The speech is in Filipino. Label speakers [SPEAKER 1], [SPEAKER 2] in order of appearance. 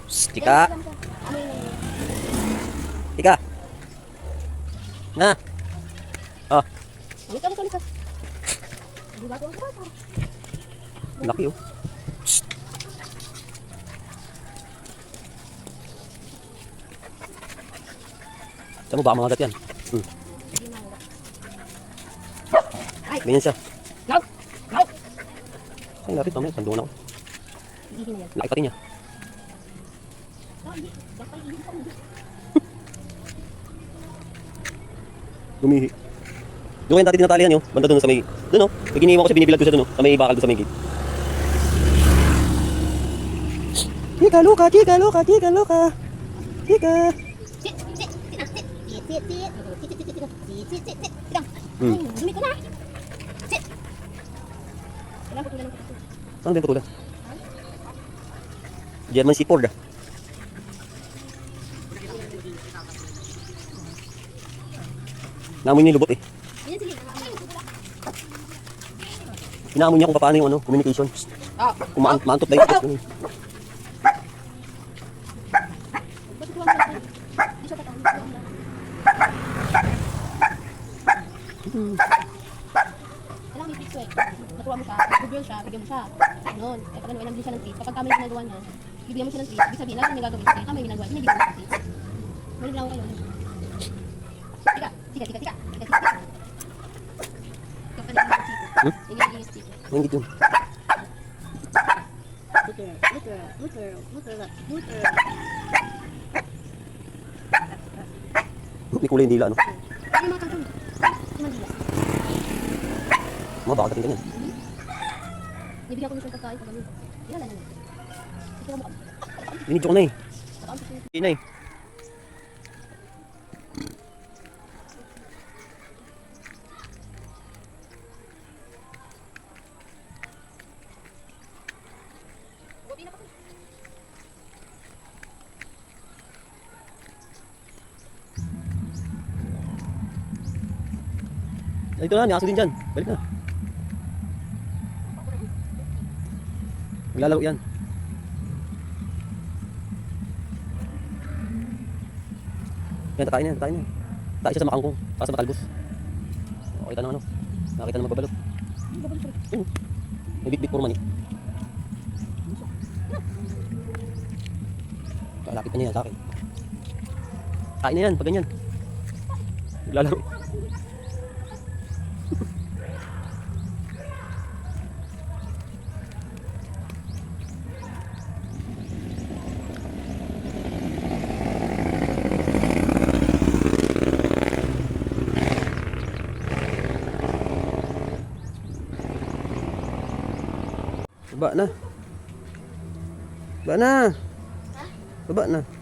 [SPEAKER 1] Tika. Tika. Na. Oh. Laki oh. Saan mo baka mga agat yan? Ganyan siya. Ay, lapit mamaya. Sandungan ako. Laki pati niya. Gumihi. Doon kayo dati tinatalihan nyo. Banda doon sa may... Doon o. May giniiwan ko siya, binibilad ko siya doon o. Sa may bakal doon sa may gate. Tika, Luka, tika, Luka, tika, Luka. Tika.
[SPEAKER 2] Dumi ko na.
[SPEAKER 1] Saan din putulan? German Seaford ah. Naamoy niya yung lubot eh. Inaamoy niya kung paano yung ano, communication. Kung maantop na yung
[SPEAKER 2] Alam mo, yung pizza eh. Natuwa mo siya, google siya, bigyan mo siya. Noon, eh pag ano, nabili siya ng treat. Kapag kami yung ginagawa niya, bibigyan mo siya ng treat. Ibig sabihin, lahat yung nagagawin siya. Kami yung ginagawa niya, hindi mo ng treat. Balik lang ako kayo. Tika, tika, tika, tika, tika, tika. Kapag yung siko. Yung siko.
[SPEAKER 1] Mangit yun.
[SPEAKER 2] Butter.
[SPEAKER 1] May kulay yung dila ano.
[SPEAKER 2] Ano mga kangkong? Yung mandila.
[SPEAKER 1] Mga baka dating ganyan.
[SPEAKER 2] Nibigyan ko niya siyang pagkain pag ano. Ilan lang yun. Ito mo.
[SPEAKER 1] Binidyo ko na eh. Hindi na eh. Ito na, may aso din dyan. Balik na. Maglalaro yan. Yan, tatayin na yan, tatayin na yan. Tayo siya sa makangkong, para sa matalbos. Nakita ng ano, nakita ng magbabalot. Yun, may bit-bit puro mani. Kalapit na niya yan sa akin. Kain na yan, pag ganyan. Maglalaro. Baba na. Baba na. Baba na.